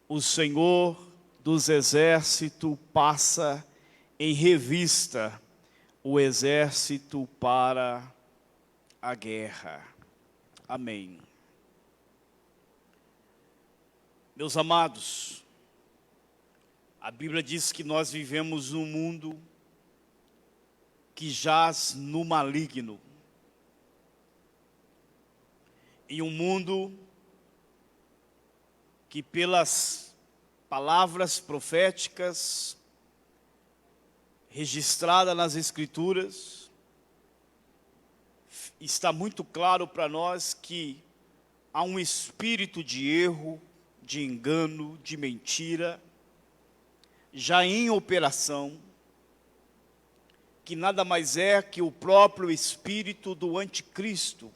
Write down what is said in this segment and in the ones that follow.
O Senhor dos exércitos passa em revista o exército para a guerra. Amém. Meus amados, a Bíblia diz que nós vivemos num mundo que jaz no maligno. Em um mundo que pelas palavras proféticas registradas nas Escrituras, está muito claro para nós que há um espírito de erro, de engano, de mentira, já em operação, que nada mais é que o próprio espírito do anticristo,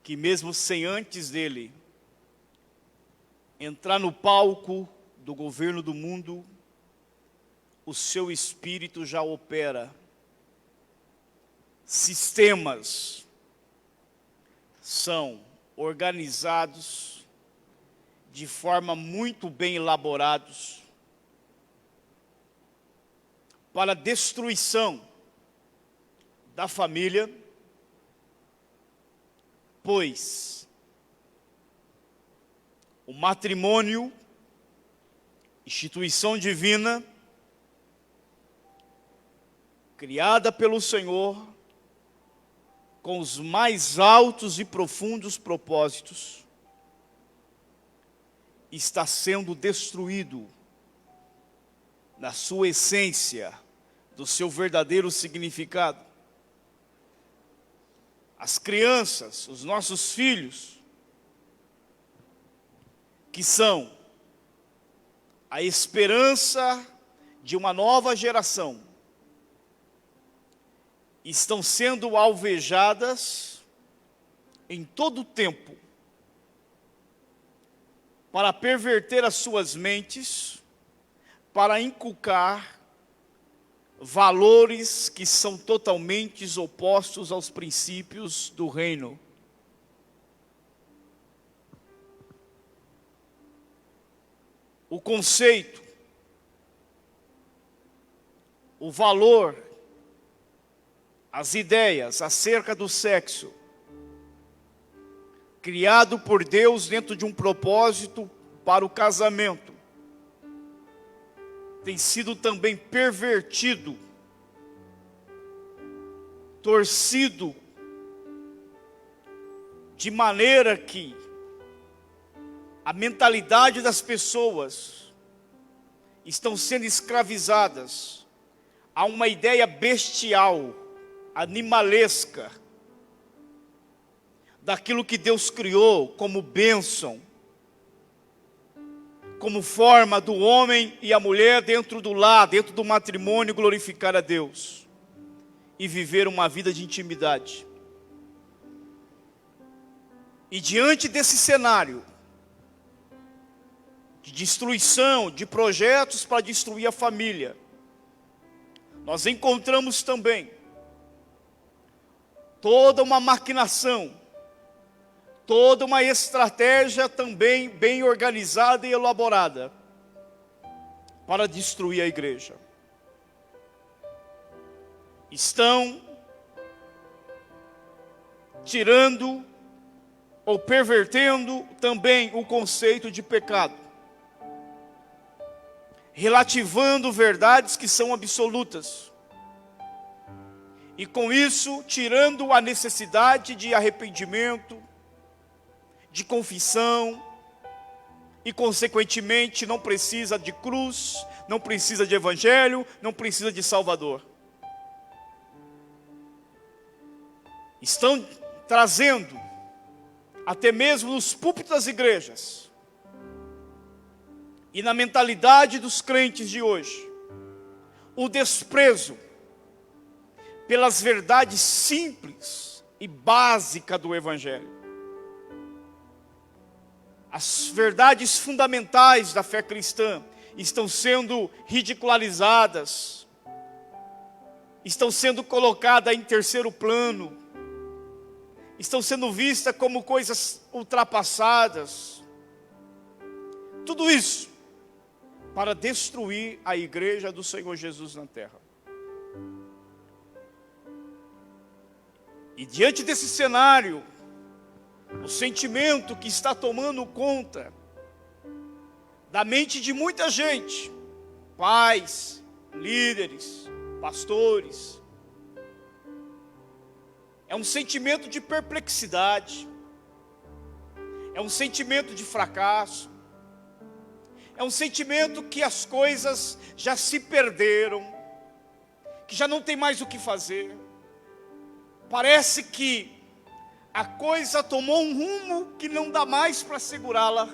que mesmo sem antes dele entrar no palco do governo do mundo, o seu espírito já opera. Sistemas são organizados de forma muito bem elaborados para a destruição da família, pois o matrimônio, instituição divina, criada pelo Senhor, com os mais altos e profundos propósitos, está sendo destruído na sua essência, do seu verdadeiro significado. As crianças, os nossos filhos, que são a esperança de uma nova geração, estão sendo alvejadas em todo o tempo para perverter as suas mentes, para inculcar valores que são totalmente opostos aos princípios do reino. O conceito, o valor, as ideias acerca do sexo, criado por Deus dentro de um propósito para o casamento, tem sido também pervertido, torcido, de maneira que a mentalidade das pessoas estão sendo escravizadas a uma ideia bestial, animalesca, daquilo que Deus criou como bênção, como forma do homem e a mulher dentro do lar, dentro do matrimônio, glorificar a Deus e viver uma vida de intimidade. E diante desse cenário de destruição, de projetos para destruir a família, nós encontramos também toda uma maquinação, toda uma estratégia também bem organizada e elaborada para destruir a igreja. Estão tirando ou pervertendo também o conceito de pecado, relativando verdades que são absolutas, e com isso tirando a necessidade de arrependimento, de confissão, e consequentemente não precisa de cruz, não precisa de evangelho, não precisa de salvador. Estão trazendo, até mesmo nos púlpitos das igrejas, e na mentalidade dos crentes de hoje, o desprezo pelas verdades simples e básicas do evangelho. As verdades fundamentais da fé cristã estão sendo ridicularizadas, estão sendo colocadas em terceiro plano, estão sendo vistas como coisas ultrapassadas. Tudo isso para destruir a igreja do Senhor Jesus na terra. E diante desse cenário, o sentimento que está tomando conta da mente de muita gente, pais, líderes, pastores, é um sentimento de perplexidade, é um sentimento de fracasso, é um sentimento que as coisas já se perderam, que já não tem mais o que fazer. Parece que a coisa tomou um rumo que não dá mais para segurá-la.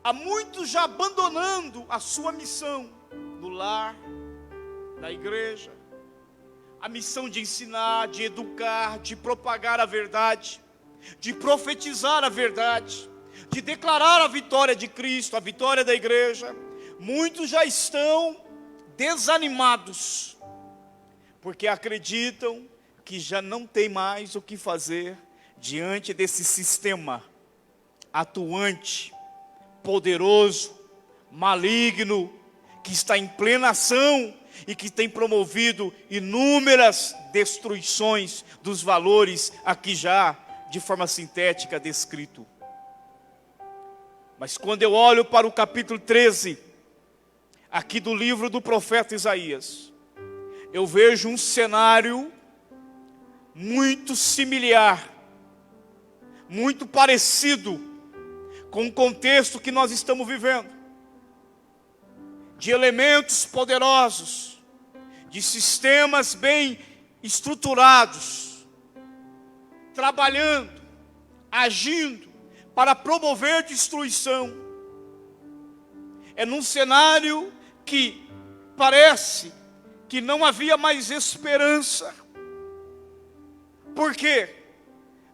Há muitos já abandonando a sua missão do lar, da igreja, a missão de ensinar, de educar, de propagar a verdade, de profetizar a verdade, de declarar a vitória de Cristo, a vitória da igreja. Muitos já estão desanimados, porque acreditam que já não tem mais o que fazer diante desse sistema atuante, poderoso, maligno, que está em plena ação e que tem promovido inúmeras destruições dos valores aqui já de forma sintética descrito. Mas quando eu olho para o capítulo 13, aqui do livro do profeta Isaías, eu vejo um cenário muito similar, muito parecido com o contexto que nós estamos vivendo, de elementos poderosos, de sistemas bem estruturados, trabalhando, agindo para promover destruição. É num cenário que parece que não havia mais esperança. Por quê?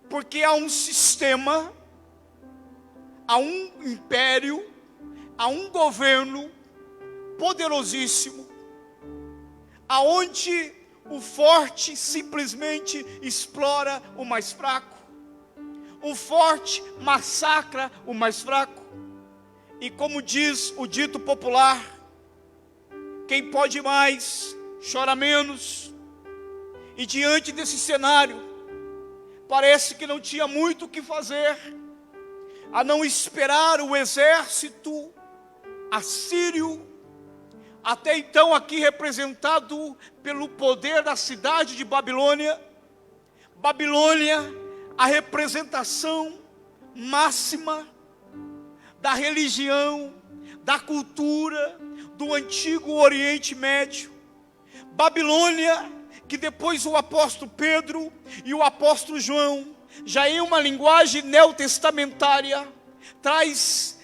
Porque há um sistema, há um império, há um governo poderosíssimo, aonde o forte simplesmente explora o mais fraco, o forte massacra o mais fraco, e como diz o dito popular, quem pode mais, chora menos. E diante desse cenário, parece que não tinha muito o que fazer, a não esperar o exército assírio, até então aqui representado pelo poder da cidade de Babilônia. Babilônia, a representação máxima da religião, da cultura, do antigo Oriente Médio. Babilônia, que depois o apóstolo Pedro e o apóstolo João, já em uma linguagem neotestamentária, traz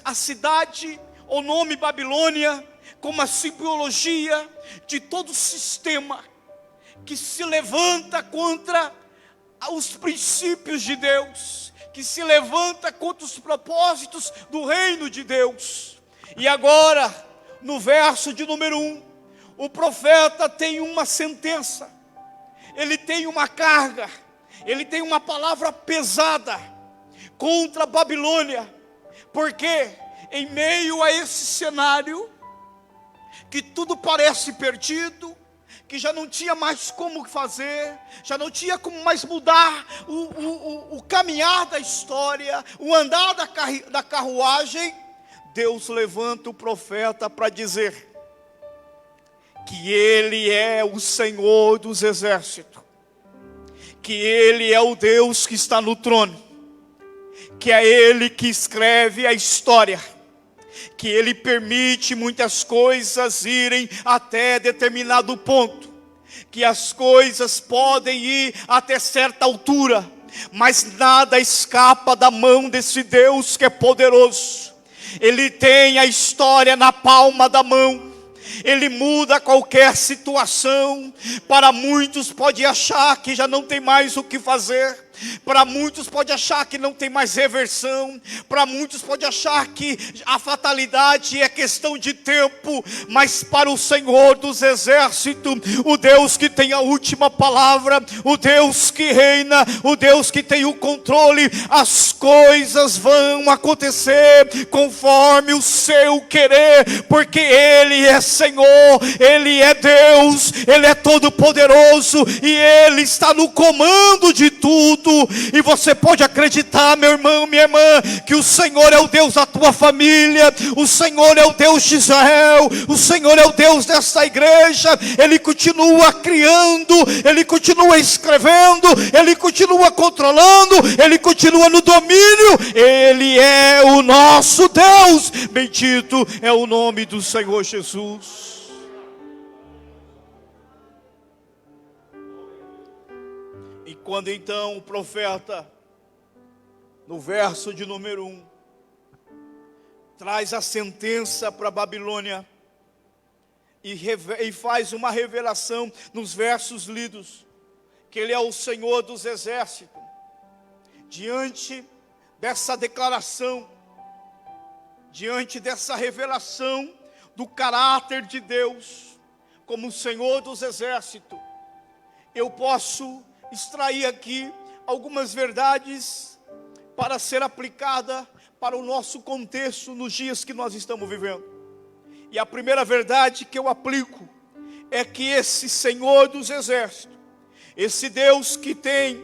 a cidade, o nome Babilônia, como a simbologia de todo sistema que se levanta contra os princípios de Deus, que se levanta contra os propósitos do reino de Deus. E agora, no verso de número 1, o profeta tem uma sentença, ele tem uma carga, ele tem uma palavra pesada contra a Babilônia, porque em meio a esse cenário, que tudo parece perdido, que já não tinha mais como fazer, já não tinha como mais mudar o caminhar da história, o andar da carruagem, Deus levanta o profeta para dizer que Ele é o Senhor dos exércitos, que Ele é o Deus que está no trono, que é Ele que escreve a história, que Ele permite muitas coisas irem até determinado ponto, que as coisas podem ir até certa altura, mas nada escapa da mão desse Deus que é poderoso. Ele tem a história na palma da mão, Ele muda qualquer situação. Para muitos pode achar que já não tem mais o que fazer, Para muitos pode achar que não tem mais reversão, para muitos pode achar que a fatalidade é questão de tempo, mas para o Senhor dos Exércitos, o Deus que tem a última palavra, o Deus que reina, o Deus que tem o controle, as coisas vão acontecer conforme o seu querer, porque Ele é Senhor, Ele é Deus, Ele é todo poderoso e Ele está no comando de tudo. E você pode acreditar, meu irmão, minha irmã, que o Senhor é o Deus da tua família, o Senhor é o Deus de Israel, o Senhor é o Deus desta igreja. Ele continua criando, Ele continua escrevendo, Ele continua controlando, Ele continua no domínio. Ele é o nosso Deus. Bendito é o nome do Senhor Jesus. E quando então o profeta, no verso de número 1, traz a sentença para a Babilônia e faz uma revelação nos versos lidos, que Ele é o Senhor dos Exércitos. Diante dessa declaração, diante dessa revelação do caráter de Deus como Senhor dos Exércitos, eu posso extrair aqui algumas verdades para ser aplicada para o nosso contexto nos dias que nós estamos vivendo. E a primeira verdade que eu aplico é que esse Senhor dos Exércitos, esse Deus que tem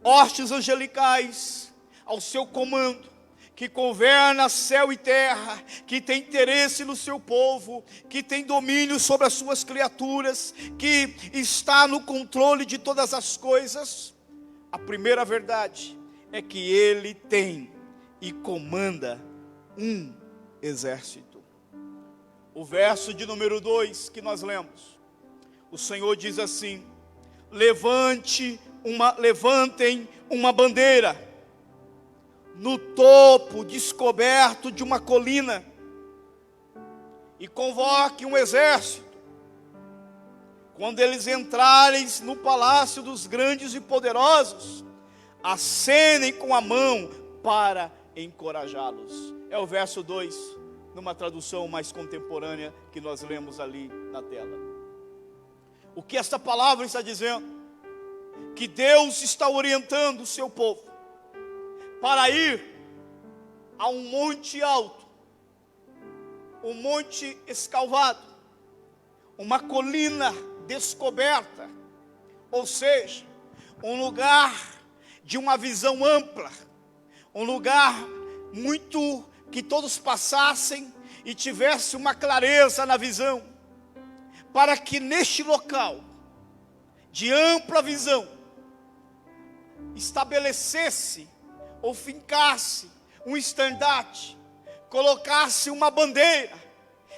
hostes angelicais ao seu comando, que governa céu e terra, que tem interesse no seu povo, que tem domínio sobre as suas criaturas, que está no controle de todas as coisas, a primeira verdade é que Ele tem e comanda um exército. O verso de número 2 que nós lemos, o Senhor diz assim: levantem uma bandeira no topo descoberto de uma colina, e convoque um exército. Quando eles entrarem no palácio dos grandes e poderosos, acenem com a mão para encorajá-los. É o verso 2, numa tradução mais contemporânea que nós lemos ali na tela. O que esta palavra está dizendo? Que Deus está orientando o seu povo para ir a um monte alto, um monte escalvado, uma colina descoberta, ou seja, um lugar de uma visão ampla, um lugar muito que todos passassem e tivessem uma clareza na visão, para que neste local de ampla visão estabelecesse ou fincasse um estandarte, colocasse uma bandeira,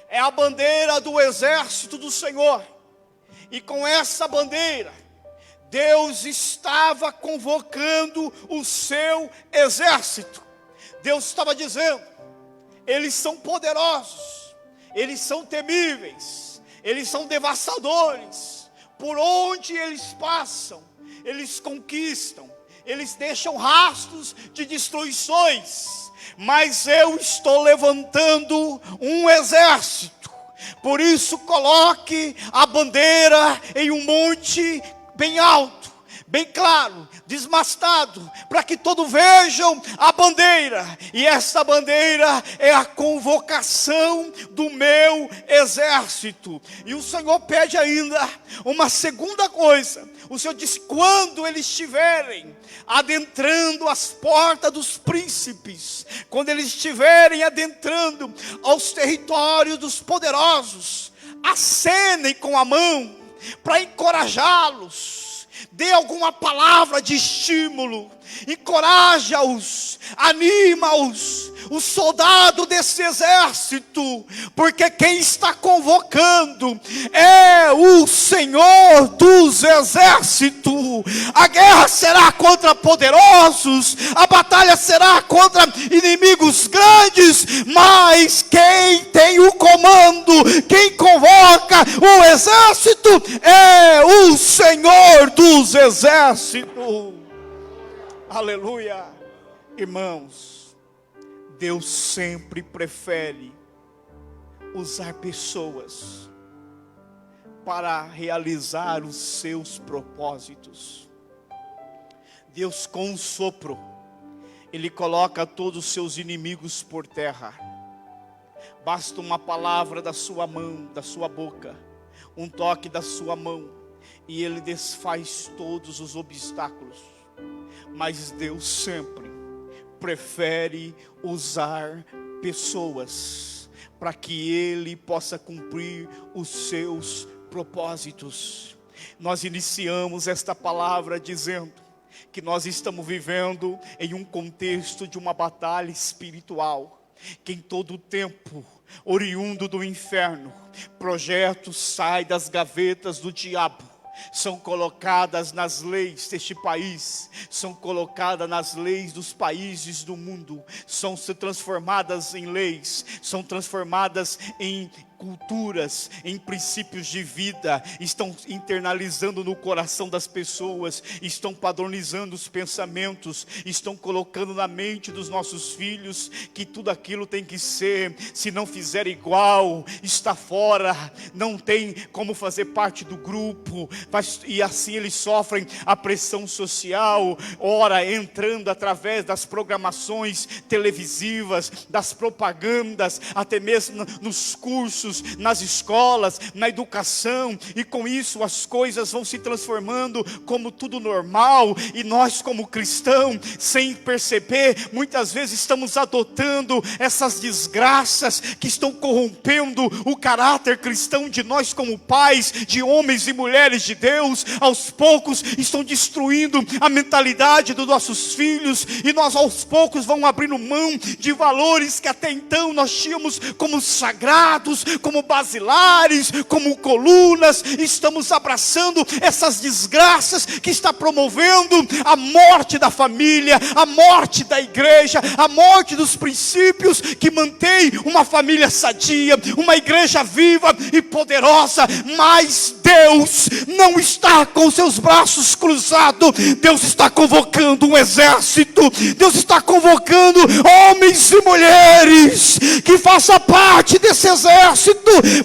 é a bandeira do exército do Senhor. E com essa bandeira, Deus estava convocando o seu exército. Deus estava dizendo: eles são poderosos, eles são temíveis, eles são devastadores. Por onde eles passam, eles conquistam, eles deixam rastros de destruições, mas eu estou levantando um exército. Por isso coloque a bandeira em um monte bem alto, bem claro, desmastado, para que todos vejam a bandeira. E essa bandeira é a convocação do meu exército. E o Senhor pede ainda uma segunda coisa. O Senhor diz: quando eles estiverem adentrando as portas dos príncipes, quando eles estiverem adentrando aos territórios dos poderosos, acenem com a mão para encorajá-los, dê alguma palavra de estímulo, encoraja-os, anima-os, o soldado desse exército, porque quem está convocando é o Senhor dos Exércitos. A guerra será contra poderosos, a batalha será contra inimigos grandes, mas quem tem o comando, quem convoca o exército é o Senhor dos Exércitos. Aleluia. Irmãos, Deus sempre prefere usar pessoas para realizar os seus propósitos. Deus, com um sopro, Ele coloca todos os seus inimigos por terra. Basta uma palavra da sua mão, da sua boca, um toque da sua mão, e Ele desfaz todos os obstáculos. Mas Deus sempre prefere usar pessoas para que Ele possa cumprir os seus propósitos. Nós iniciamos esta palavra dizendo que nós estamos vivendo em um contexto de uma batalha espiritual, que em todo o tempo, oriundo do inferno, projetos saem das gavetas do diabo, são colocadas nas leis deste país, são colocadas nas leis dos países do mundo, são transformadas em leis, são transformadas em culturas, em princípios de vida, estão internalizando no coração das pessoas, estão padronizando os pensamentos, estão colocando na mente dos nossos filhos que tudo aquilo tem que ser, se não fizer igual, está fora, não tem como fazer parte do grupo, e assim eles sofrem a pressão social, ora entrando através das programações televisivas, das propagandas, até mesmo nos cursos, nas escolas, na educação, e com isso as coisas vão se transformando como tudo normal, e nós como cristãos, sem perceber, muitas vezes estamos adotando essas desgraças que estão corrompendo o caráter cristão de nós como pais, de homens e mulheres de Deus. Aos poucos estão destruindo a mentalidade dos nossos filhos, e nós aos poucos vamos abrindo mão de valores que até então nós tínhamos como sagrados, como basilares, como colunas. Estamos abraçando essas desgraças que está promovendo a morte da família, a morte da igreja, a morte dos princípios que mantém uma família sadia, uma igreja viva e poderosa. Mas Deus não está com seus braços cruzados. Deus está convocando um exército, Deus está convocando homens e mulheres que façam parte desse exército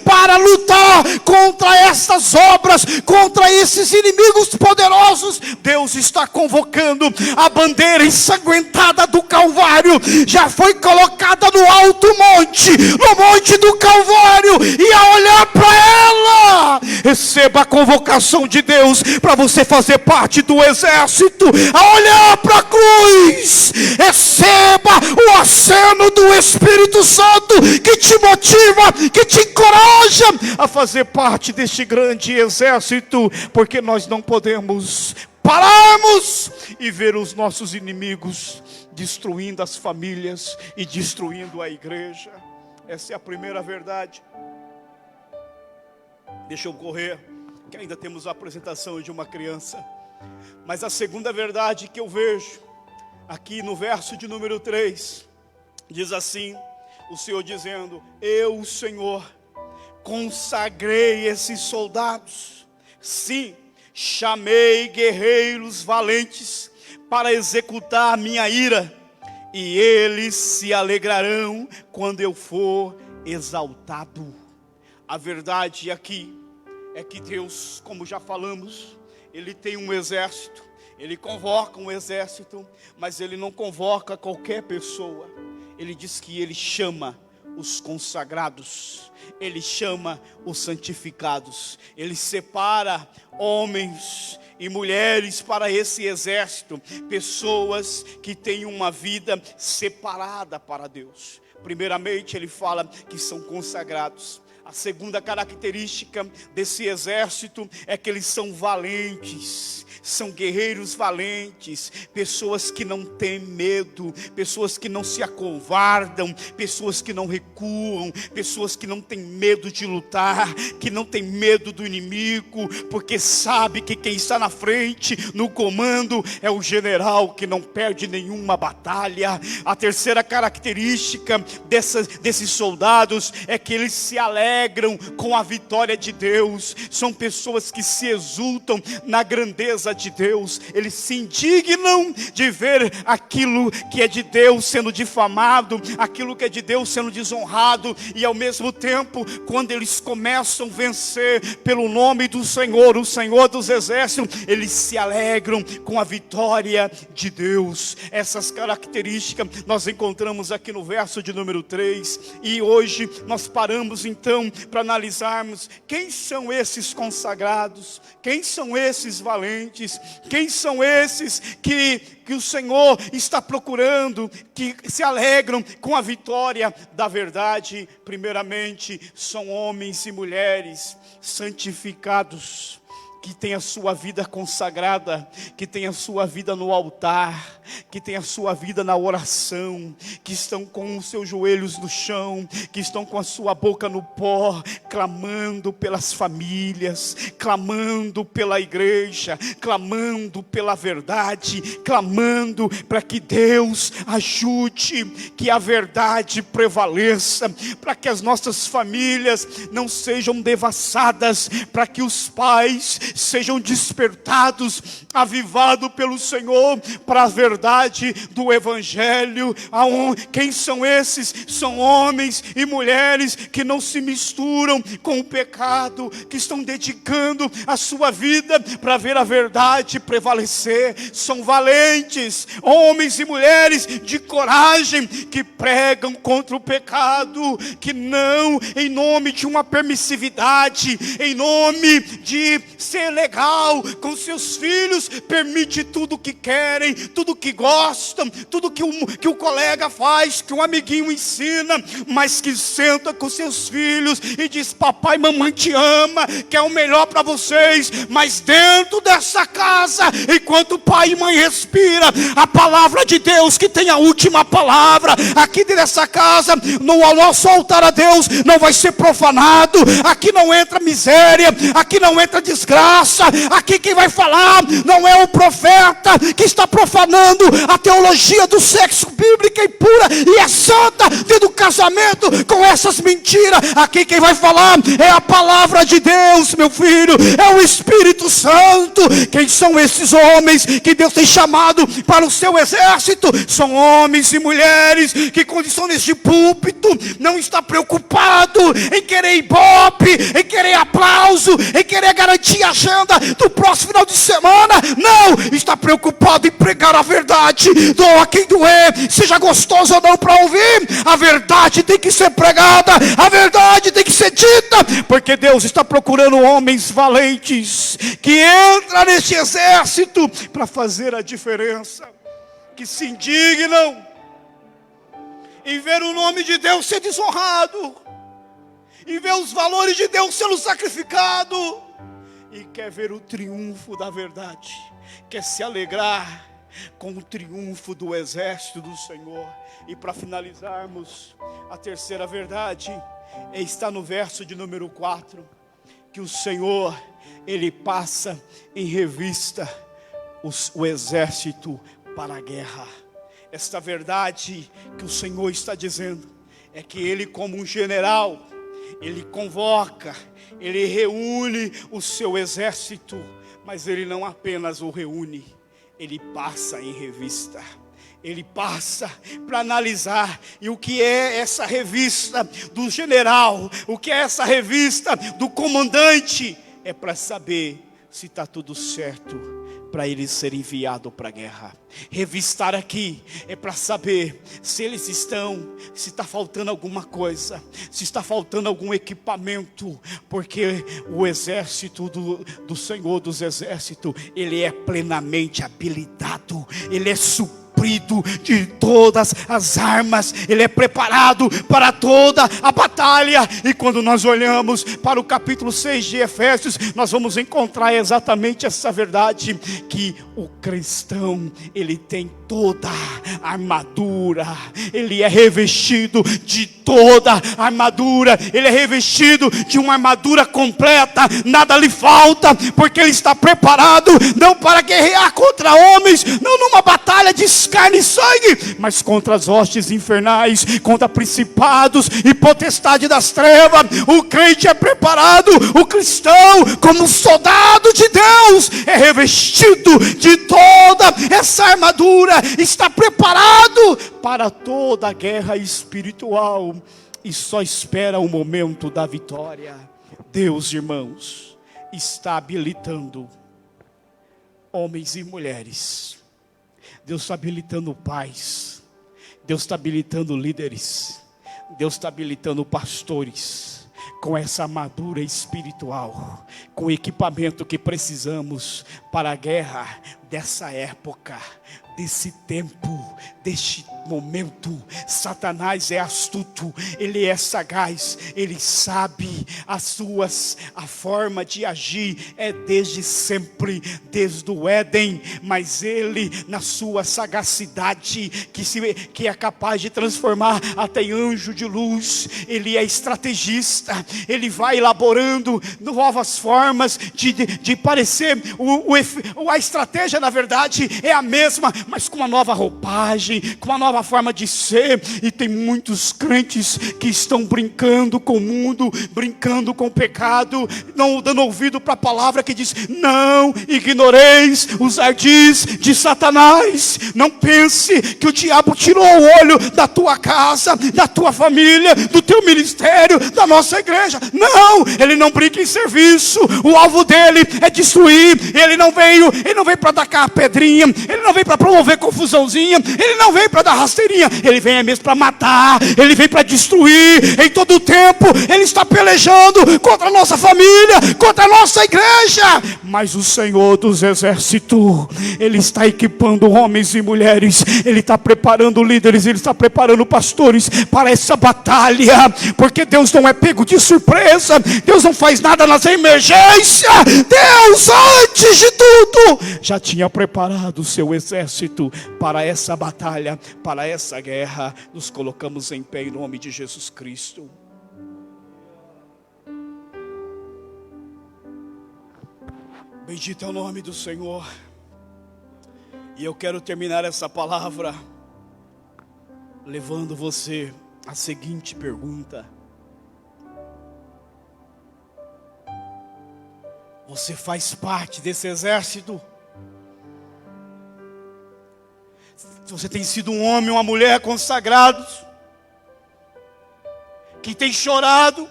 para lutar contra essas obras, contra esses inimigos poderosos. Deus está convocando. A bandeira ensanguentada do Calvário já foi colocada no alto monte, no monte do Calvário, e a olhar para ela, receba a convocação de Deus para você fazer parte do exército. A olhar para a cruz, receba o aceno do Espírito Santo que te motiva, que te encoraja a fazer parte deste grande exército, porque nós não podemos pararmos e ver os nossos inimigos destruindo as famílias e destruindo a igreja. Essa é a primeira verdade. Deixa eu correr, que ainda temos a apresentação de uma criança. Mas a segunda verdade que eu vejo aqui no verso de número 3, diz assim, o Senhor dizendo: eu, o Senhor, consagrei esses soldados, sim, chamei guerreiros valentes para executar a minha ira, e eles se alegrarão quando eu for exaltado. A verdade aqui é que Deus, como já falamos, Ele tem um exército, Ele convoca um exército, mas Ele não convoca qualquer pessoa. Ele diz que Ele chama os consagrados, Ele chama os santificados, Ele separa homens e mulheres para esse exército, pessoas que têm uma vida separada para Deus. Primeiramente, Ele fala que são consagrados. A segunda característica desse exército é que eles são valentes, são guerreiros valentes, pessoas que não têm medo, pessoas que não se acovardam, pessoas que não recuam, pessoas que não têm medo de lutar, que não têm medo do inimigo, porque sabe que quem está na frente, no comando, é o general que não perde nenhuma batalha. A terceira característica desses soldados é que eles se alegram alegram com a vitória de Deus, são pessoas que se exultam na grandeza de Deus, eles se indignam de ver aquilo que é de Deus sendo difamado, aquilo que é de Deus sendo desonrado, e ao mesmo tempo, quando eles começam a vencer pelo nome do Senhor, o Senhor dos exércitos, eles se alegram com a vitória de Deus. Essas características nós encontramos aqui no verso de número 3, e hoje nós paramos então para analisarmos quem são esses consagrados, quem são esses valentes, quem são esses que o Senhor está procurando, que se alegram com a vitória da verdade. Primeiramente, são homens e mulheres santificados, que tem a sua vida consagrada, que tem a sua vida no altar, que tem a sua vida na oração, que estão com os seus joelhos no chão, que estão com a sua boca no pó, clamando pelas famílias, clamando pela igreja, clamando pela verdade, clamando para que Deus ajude, que a verdade prevaleça, para que as nossas famílias não sejam devassadas, para que os pais sejam despertados, avivados pelo Senhor para a verdade do Evangelho. Quem são esses? São homens e mulheres que não se misturam com o pecado, que estão dedicando a sua vida para ver a verdade prevalecer. São valentes, homens e mulheres de coragem, que pregam contra o pecado, que não em nome de uma permissividade, em nome de ser legal com seus filhos, permite tudo que querem, tudo que gostam, tudo que o colega faz, que um amiguinho ensina, mas que senta com seus filhos e diz: papai e mamãe te ama, quer o melhor para vocês, mas dentro dessa casa, enquanto pai e mãe respira, a palavra de Deus que tem a última palavra, aqui nessa casa, no nosso altar a Deus, não vai ser profanado, aqui não entra miséria, aqui não entra desgraça, aqui quem vai falar não é o profeta que está profanando a teologia do sexo bíblica e pura e é santa dentro do casamento com essas mentiras. Aqui quem vai falar é a palavra de Deus, meu filho, é o Espírito Santo. Quem são esses homens que Deus tem chamado para o seu exército? São homens e mulheres que, quando estão neste púlpito, não está preocupado em querer ibope, em querer aplauso, em querer garantir a agenda do próximo final de semana. Não, está preocupado em pregar a verdade, doa quem doer, seja gostoso ou não para ouvir. A verdade tem que ser pregada, a verdade tem que ser dita, porque Deus está procurando homens valentes que entram neste exército para fazer a diferença, que se indignam em ver o nome de Deus ser desonrado, em ver os valores de Deus sendo sacrificados, e quer ver o triunfo da verdade, quer se alegrar com o triunfo do exército do Senhor. E para finalizarmos, a terceira verdade está no verso de número 4, que o Senhor, Ele passa em revista o exército para a guerra. Esta verdade que o Senhor está dizendo é que Ele, como um general, Ele convoca, Ele reúne o seu exército, mas Ele não apenas o reúne, Ele passa em revista. Ele passa para analisar. E o que é essa revista do general? O que é essa revista do comandante? É para saber se está tudo certo para ele ser enviado para a guerra. Revistar aqui é para saber se eles estão, se está faltando alguma coisa, se está faltando algum equipamento, porque o exército do Senhor dos exércitos, ele é plenamente habilitado, ele é suprido de todas as armas, ele é preparado para toda a batalha. E quando nós olhamos para o capítulo 6 de Efésios, nós vamos encontrar exatamente essa verdade, que o cristão, ele tem toda a armadura, ele é revestido de toda a armadura, ele é revestido de uma armadura completa, nada lhe falta, porque ele está preparado, não para guerrear contra homens, não numa batalha de carne e sangue, mas contra as hostes infernais, contra principados e potestade das trevas. O crente é preparado, o cristão, como soldado de Deus, é revestido de toda essa armadura, está preparado para toda a guerra espiritual e só espera o momento da vitória. Deus, irmãos, está habilitando homens e mulheres, Deus está habilitando pais, Deus está habilitando líderes, Deus está habilitando pastores, com essa armadura espiritual, com o equipamento que precisamos para a guerra dessa época, desse tempo, deste momento. Satanás é astuto, ele é sagaz, ele sabe a forma de agir é desde sempre, desde o Éden, mas ele, na sua sagacidade, que é capaz de transformar até anjo de luz, ele é estrategista, ele vai elaborando novas formas de parecer, a estratégia na verdade é a mesma, mas com uma nova roupagem, com uma nova forma de ser. E tem muitos crentes que estão brincando com o mundo, brincando com o pecado, não dando ouvido para a palavra que diz: não ignoreis os ardis de Satanás. Não pense que o diabo tirou o olho da tua casa, da tua família, do teu ministério, da nossa igreja. Não, ele não brinca em serviço. O alvo dele é destruir. Ele não veio para dar a pedrinha, ele não veio para promover confusãozinha, ele não veio para dar rasteirinha, ele vem mesmo para matar, ele vem para destruir. Em todo o tempo ele está pelejando contra a nossa família, contra a nossa igreja, mas o Senhor dos exércitos, ele está equipando homens e mulheres, ele está preparando líderes, ele está preparando pastores para essa batalha, porque Deus não é pego de surpresa, Deus não faz nada nas emergências. Deus, antes de tudo, já tinha preparado o seu exército para essa batalha, para essa guerra. Nos colocamos em pé em nome de Jesus Cristo. Bendito é o nome do Senhor. E eu quero terminar essa palavra levando você à seguinte pergunta: você faz parte desse exército? Você tem sido um homem, uma mulher consagrados, que tem chorado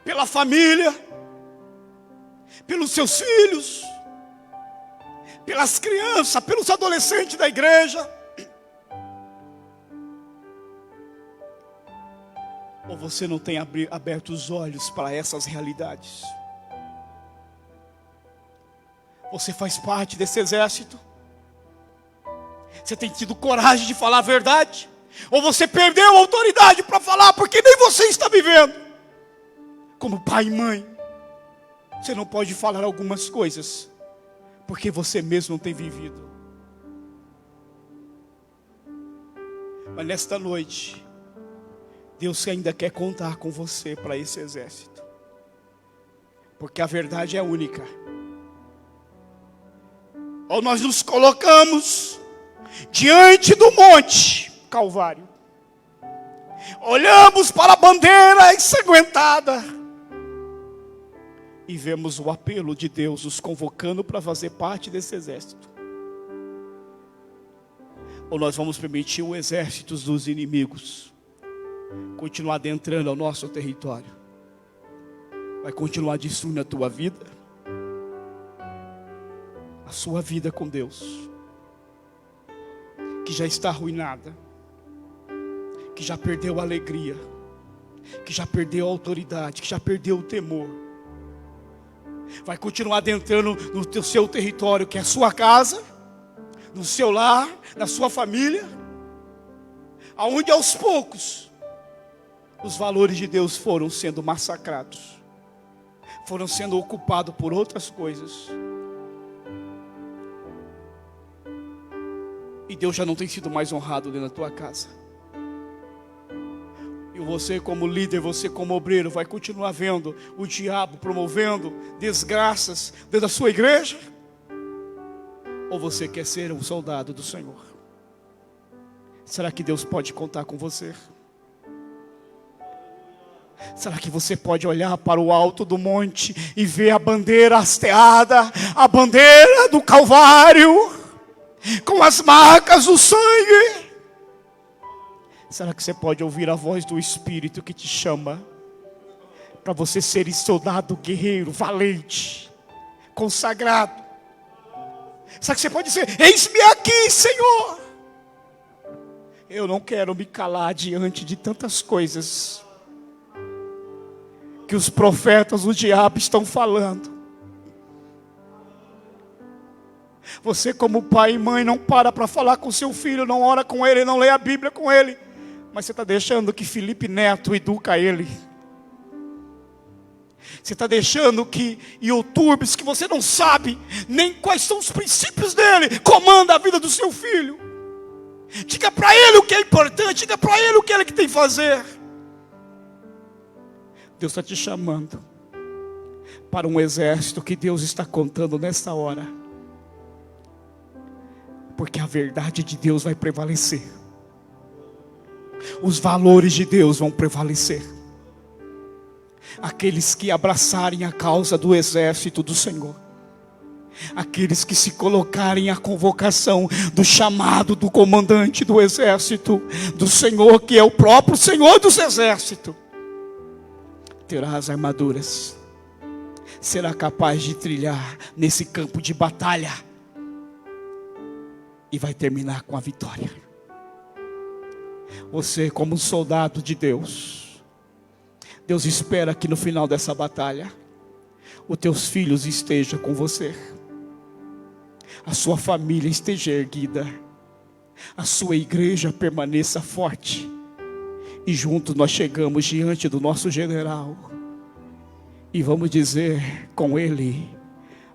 pela família, pelos seus filhos, pelas crianças, pelos adolescentes da igreja? Ou você não tem aberto os olhos para essas realidades? Você faz parte desse exército? Você tem tido coragem de falar a verdade? Ou você perdeu a autoridade para falar porque nem você está vivendo? Como pai e mãe, você não pode falar algumas coisas porque você mesmo não tem vivido. Mas nesta noite, Deus ainda quer contar com você para esse exército, porque a verdade é única. Ou nós nos colocamos diante do monte Calvário, olhamos para a bandeira ensanguentada e vemos o apelo de Deus nos convocando para fazer parte desse exército. Ou nós vamos permitir o exército dos inimigos continuar adentrando ao nosso território, vai continuar destruindo a tua vida, a sua vida com Deus, que já está arruinada, que já perdeu a alegria, que já perdeu a autoridade, que já perdeu o temor, vai continuar adentrando no seu território, que é a sua casa, no seu lar, na sua família, aonde aos poucos os valores de Deus foram sendo massacrados, foram sendo ocupados por outras coisas. e Deus já não tem sido mais honrado dentro da tua casa. E você como líder, você como obreiro, vai continuar vendo o diabo promovendo desgraças dentro da sua igreja? Ou você quer ser um soldado do Senhor? Será que Deus pode contar com você? Será que você pode olhar para o alto do monte e ver a bandeira hasteada, a bandeira do Calvário, com as marcas do sangue? Será que você pode ouvir a voz do Espírito que te chama para você ser soldado guerreiro, valente, consagrado? Será que você pode dizer: eis-me aqui, Senhor? Eu não quero me calar diante de tantas coisas que os profetas do diabo estão falando. Você como pai e mãe não para falar com seu filho, não ora com ele, não lê a Bíblia com ele, mas você está deixando que Felipe Neto educa ele. Você está deixando que YouTubers que você não sabe nem quais são os princípios dele comanda a vida do seu filho. Diga para ele o que é importante, diga para ele o que ele tem que fazer. Deus está te chamando para um exército que Deus está contando nesta hora, porque a verdade de Deus vai prevalecer, os valores de Deus vão prevalecer. Aqueles que abraçarem a causa do exército do Senhor, aqueles que se colocarem à convocação do chamado do comandante do exército do Senhor, que é o próprio Senhor dos exércitos, terá as armaduras, será capaz de trilhar nesse campo de batalha e vai terminar com a vitória. Você como soldado de Deus, Deus espera que no final dessa batalha os teus filhos estejam com você, a sua família esteja erguida, a sua igreja permaneça forte, e juntos nós chegamos diante do nosso general e vamos dizer com ele: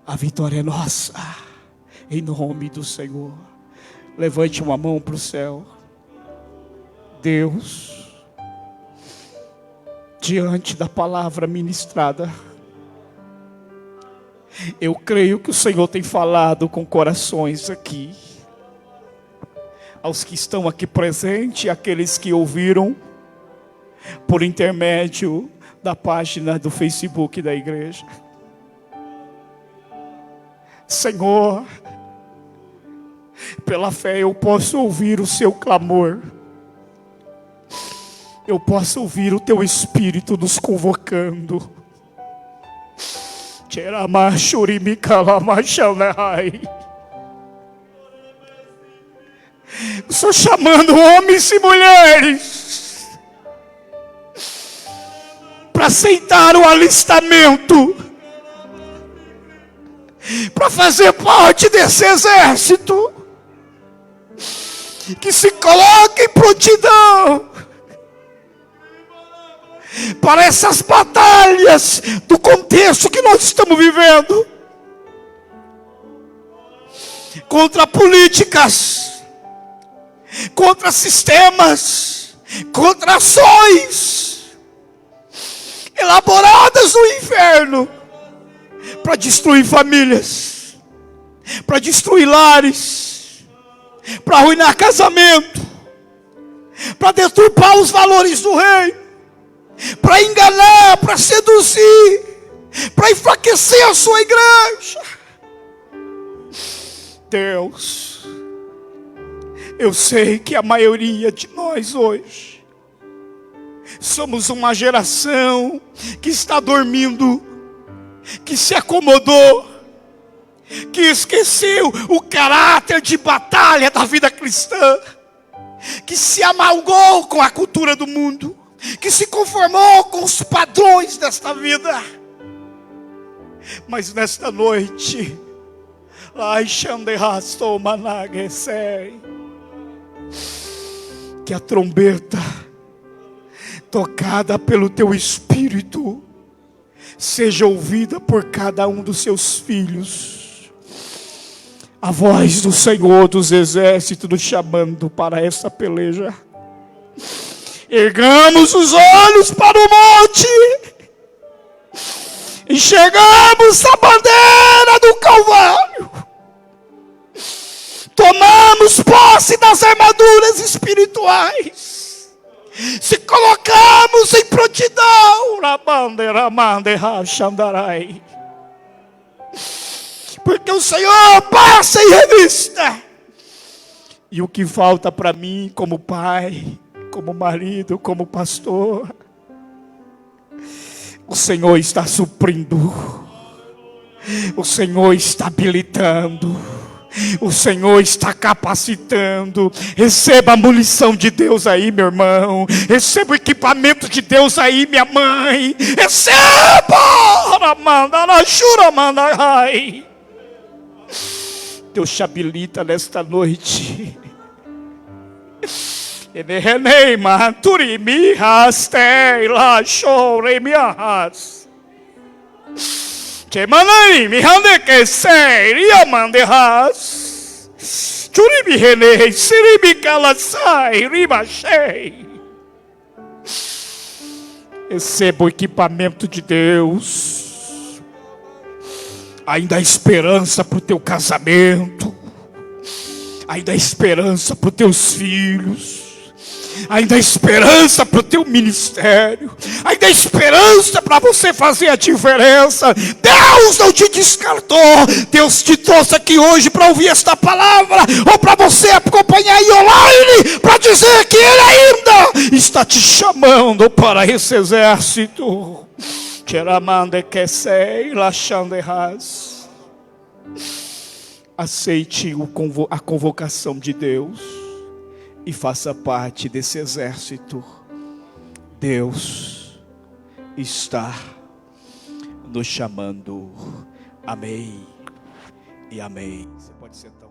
a vitória é nossa, em nome do Senhor. Levante uma mão para o céu. Deus, diante da palavra ministrada, eu creio que o Senhor tem falado com corações aqui, aos que estão aqui presentes, aqueles que ouviram por intermédio da página do Facebook da igreja. Senhor, pela fé eu posso ouvir o seu clamor, eu posso ouvir o teu Espírito nos convocando. Estou chamando homens e mulheres para aceitar o alistamento, para fazer parte desse exército, que se coloque em prontidão para essas batalhas do contexto que nós estamos vivendo, contra políticas, contra sistemas, contra ações elaboradas no inferno para destruir famílias, para destruir lares, para arruinar casamento, para deturpar os valores do reino, para enganar, para seduzir, para enfraquecer a sua igreja. Deus, eu sei que a maioria de nós hoje somos uma geração que está dormindo, que se acomodou, que esqueceu o caráter de batalha da vida cristã, que se amalgou com a cultura do mundo, que se conformou com os padrões desta vida. Mas nesta noite, que a trombeta tocada pelo teu Espírito seja ouvida por cada um dos seus filhos. a voz do Senhor dos exércitos nos chamando para essa peleja. Ergamos os olhos para o monte e chegamos à bandeira do Calvário. Tomamos posse das armaduras espirituais. Se colocamos em prontidão na bandeira manderá xandarai. Porque o Senhor passa em revista. E o que falta para mim como pai, como marido, como pastor, o Senhor está suprindo. O Senhor está habilitando. O Senhor está capacitando. Receba a munição de Deus aí, meu irmão. Receba o equipamento de Deus aí, minha mãe. Receba! Deus te habilita nesta noite. Receba o equipamento de Deus. Ainda há esperança para o teu casamento. Ainda há esperança para os teus filhos. Ainda há esperança para o teu ministério. Ainda há esperança para você fazer a diferença. Deus não te descartou. Deus te trouxe aqui hoje para ouvir esta palavra, ou para você acompanhar aí online, para dizer que Ele ainda está te chamando para esse exército. Aceite a convocação de Deus e faça parte desse exército. Deus está nos chamando. Amém e amém. Você pode sentar.